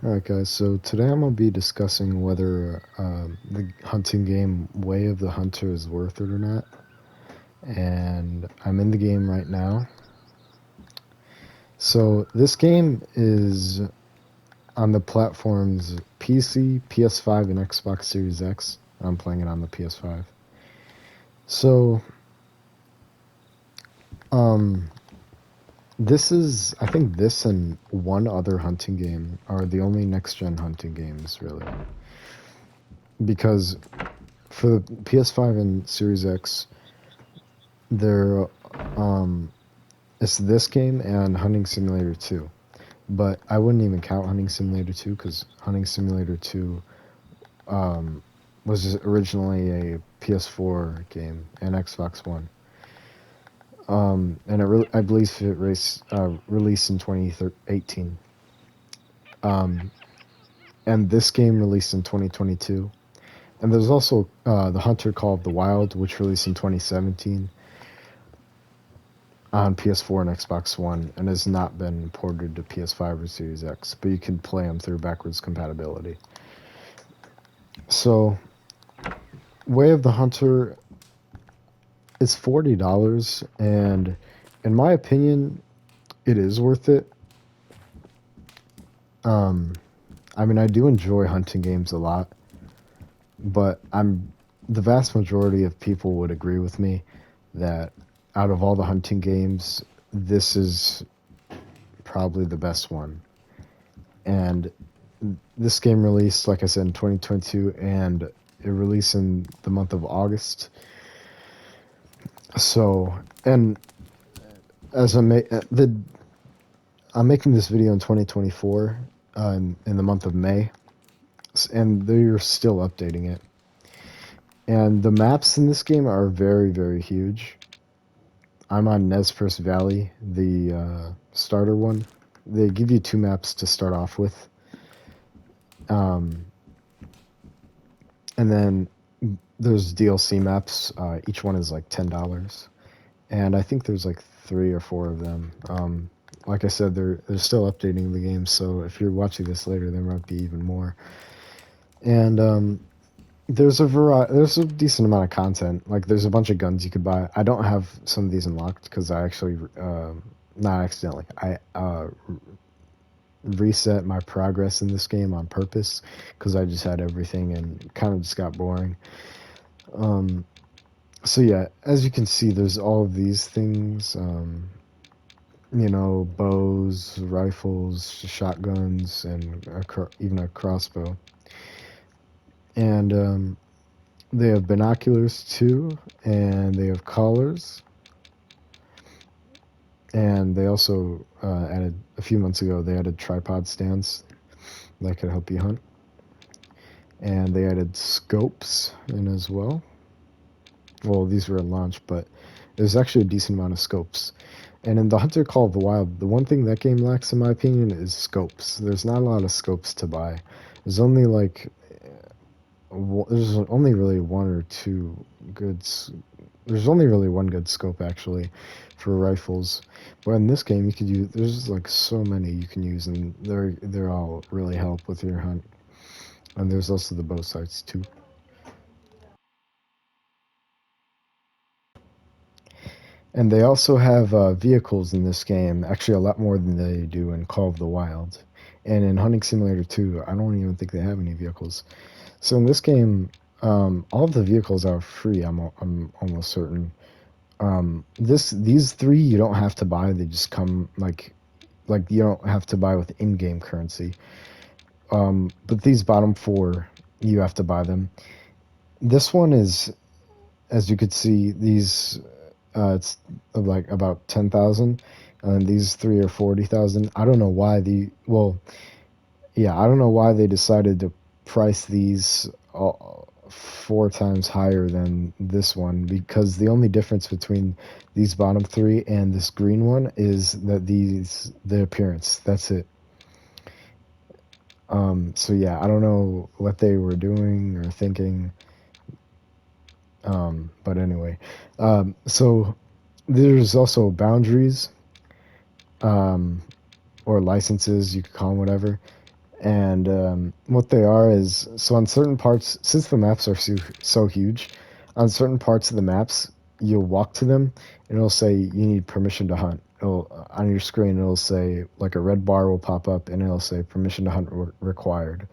Alright guys, so today I'm going to be discussing whether the hunting game Way of the Hunter is worth it or not. And I'm in the game right now. So this game is on the platforms PC, PS5, and Xbox Series X. I'm playing it on the PS5. So, um, I think this and one other hunting game are the only next-gen hunting games, really. Because for the PS5 and Series X, they're it's this game and Hunting Simulator 2. But I wouldn't even count Hunting Simulator 2 because Hunting Simulator 2 was originally a PS4 game and Xbox One. And I believe it released in 2018. And this game released in 2022. And there's also The Hunter Call of the Wild, which released in 2017 on PS4 and Xbox One, and has not been ported to PS5 or Series X, but you can play them through backwards compatibility. So, Way of the Hunter is $40, and in my opinion, it is worth it. I mean, I do enjoy hunting games a lot, but the vast majority of people would agree with me that out of all the hunting games, this is probably the best one. And this game released, like I said, in 2022, and it released in the month of August. So, and as I'm making this video in 2024, in the month of May, and they're still updating it. And the maps in this game are very, very huge. I'm on Nez Perce Valley, the starter one. They give you 2 maps to start off with. And then there's DLC maps. Each one is like $10. And I think there's like 3 or 4 of them. Like I said, they're still updating the game, so if you're watching this later, there might be even more. And there's a decent amount of content. Like there's a bunch of guns you could buy. I don't have some of these unlocked because I actually not accidentally. I reset my progress in this game on purpose because I just had everything and kind of just got boring. So yeah, as you can see, there's all of these things. Bows, rifles, shotguns, and even a crossbow. And they have binoculars too, and they have collars. And they also added, a few months ago, they added tripod stands that could help you hunt. And they added scopes in as well. Well, these were at launch, but there's actually a decent amount of scopes. And in the Hunter Call of the Wild, the one thing that game lacks, in my opinion, is scopes. There's not a lot of scopes to buy. There's only there's only really one or two good. There's only really one good scope actually for rifles. But in this game, you could use. There's like so many you can use, and they're all really help with your hunt. And there's also the bow sights too. And they also have vehicles in this game, actually a lot more than they do in Call of the Wild. And in Hunting Simulator 2, I don't even think they have any vehicles. So in this game, all of the vehicles are free. I'm almost certain. These 3 you don't have to buy. They just come like you don't have to buy with in-game currency. But these bottom 4, you have to buy them. This one is, as you could see, it's like about 10,000, and these 3 are 40,000. I don't know why I don't know why they decided to price these 4 times higher than this one, because the only difference between these bottom 3 and this green one is that the appearance. That's it. So yeah, I don't know what they were doing or thinking. But anyway, so there's also boundaries, or licenses, you could call them whatever. And what they are is, so on certain parts, since the maps are so huge, on certain parts of the maps, you'll walk to them and it'll say you need permission to hunt. On your screen, it'll say, like, a red bar will pop up and it'll say permission to hunt required.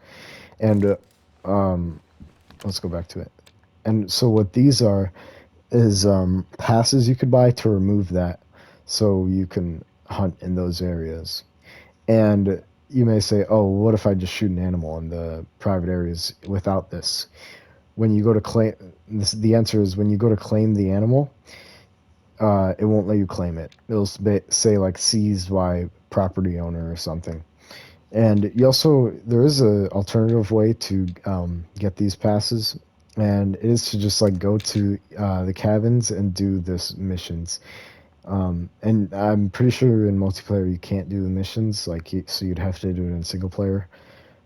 And um, let's go back to it. And so what these are is passes you could buy to remove that, so you can hunt in those areas. And you may say, oh, what if I just shoot an animal in the private areas without this? When you go to claim this, the answer is when you go to claim the animal, it won't let you claim it. It'll say like seized by property owner or something. And you also, there is a alternative way to get these passes, and it is to just like go to the cabins and do this missions. And I'm pretty sure in multiplayer you can't do the missions, like so you'd have to do it in single player.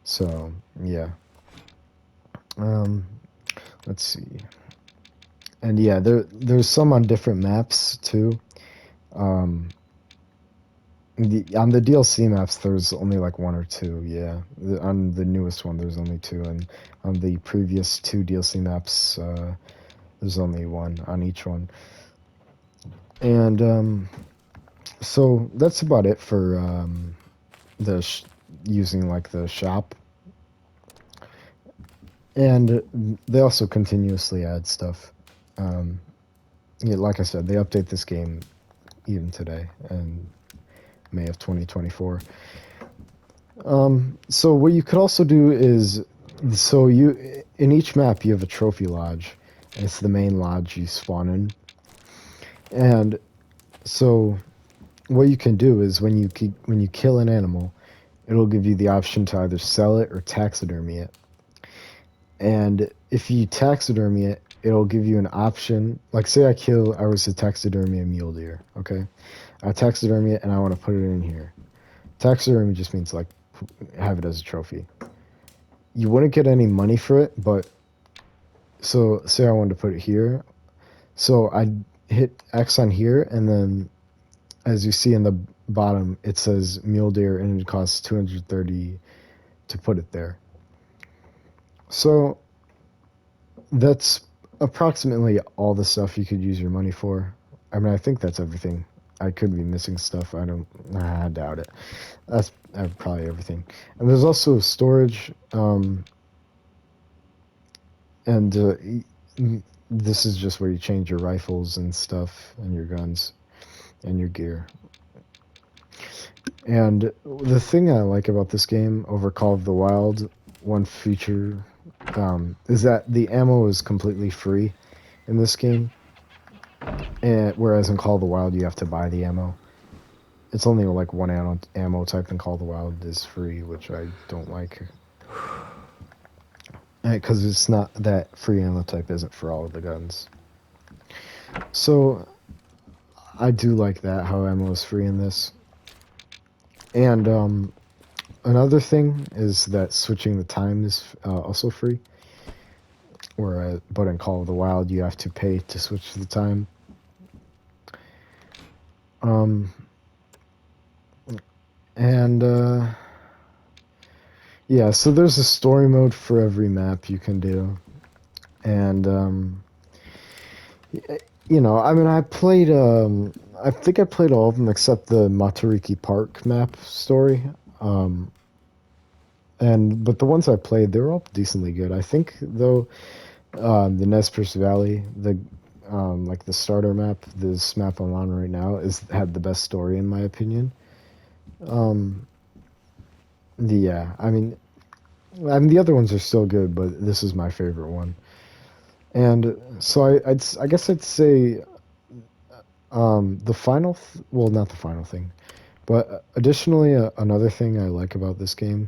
So yeah. Um, let's see. And yeah, there's some on different maps too. Um, on the DLC maps, there's only like one or two. Yeah, on the newest one, there's only two, and on the previous two DLC maps, there's only one on each one. And so that's about it for the using like the shop. And they also continuously add stuff. Um, yeah, like I said, they update this game even today in May of 2024. So what you could also do is, so you in each map you have a trophy lodge, and it's the main lodge you spawn in. And so what you can do is when you kill an animal, it'll give you the option to either sell it or taxidermy it. And if you taxidermy it, it'll give you an option. Like, say I was to taxidermy a mule deer, okay? I taxidermy it and I want to put it in here. Taxidermy just means, like, have it as a trophy. You wouldn't get any money for it, but, so, say I wanted to put it here. So I'd hit X on here, and then, as you see in the bottom, it says mule deer, and it costs 230 to put it there. So that's approximately all the stuff you could use your money for. I mean, I think that's everything. I could be missing stuff. I doubt it. That's probably everything. And there's also storage, and this is just where you change your rifles and stuff, and your guns, and your gear. And the thing I like about this game over Call of the Wild, one feature, is that the ammo is completely free in this game. And whereas in Call of the Wild, you have to buy the ammo. It's only like one ammo type in Call of the Wild is free, which I don't like. Because it's not, that free ammo type isn't for all of the guns. So I do like that, how ammo is free in this. And another thing is that switching the time is also free. But in Call of the Wild, you have to pay to switch the time. And yeah, so there's a story mode for every map you can do. And I mean, I think I played all of them except the Matariki Park map story. But the ones I played, they were all decently good. I think though, the Nez Perce Valley, like the starter map, this map I'm on right now, had the best story in my opinion. Yeah, I mean, the other ones are still good, but this is my favorite one. And so I guess I'd say the final, well, not the final thing, but additionally, another thing I like about this game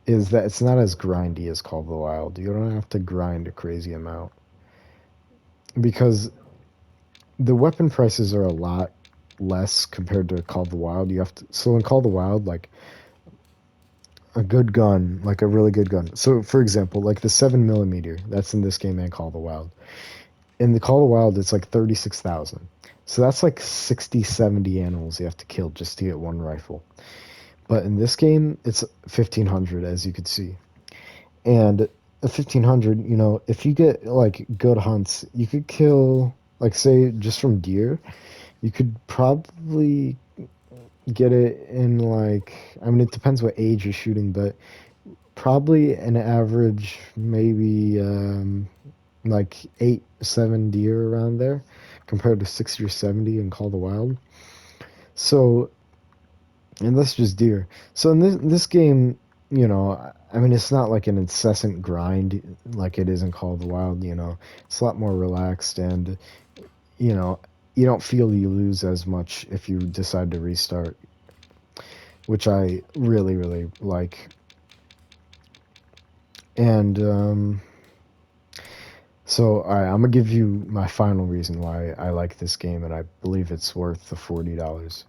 is that it's not as grindy as Call of the Wild. You don't have to grind a crazy amount because the weapon prices are a lot less compared to Call of the Wild. So in Call of the Wild, like a good gun, like a really good gun. So for example, like the 7mm that's in this game and Call of the Wild. In the Call of the Wild, it's like 36,000. So that's like 60, 70 animals you have to kill just to get one rifle. But in this game, it's 1500, as you could see. And a 1500, you know, if you get like good hunts, you could kill, like, say, just from deer, you could probably get it in like, I mean, it depends what age you're shooting, but probably an average, maybe like 8, 7 deer around there, compared to 60 or 70 in Call of the Wild. So, and that's just deer. So in this game, you know, I mean, it's not like an incessant grind like it is in Call of the Wild. You know, it's a lot more relaxed, and you know, you don't feel you lose as much if you decide to restart, which I really, really like. And so, all right, I'm gonna give you my final reason why I like this game, and I believe it's worth the $40.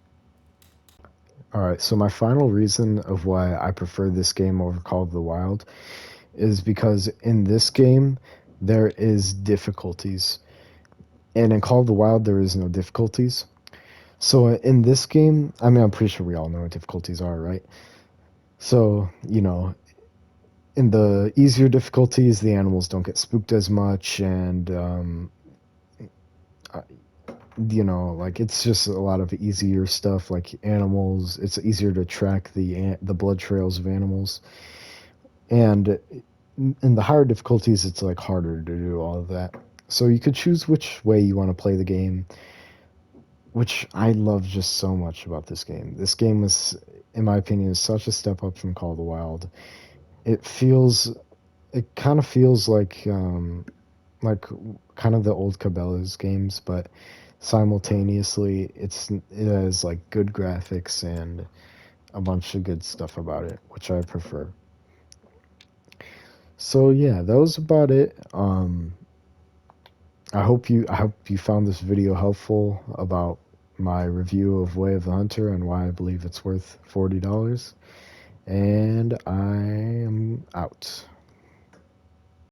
All right, so my final reason of why I prefer this game over Call of the Wild is because in this game there is difficulties, and in Call of the Wild there is no difficulties. So in this game, I mean, I'm pretty sure we all know what difficulties are, right? So, you know, in the easier difficulties, the animals don't get spooked as much, and uh, you know, like it's just a lot of easier stuff, like animals. It's easier to track the blood trails of animals, and in the higher difficulties, it's like harder to do all of that. So you could choose which way you want to play the game, which I love just so much about this game. This game is, in my opinion, is such a step up from Call of the Wild. It feels, it kind of feels like kind of the old Cabela's games, but simultaneously, it has like good graphics and a bunch of good stuff about it, which I prefer. So yeah, that was about it. I hope you found this video helpful about my review of Way of the Hunter and why I believe it's worth $40. And I am out.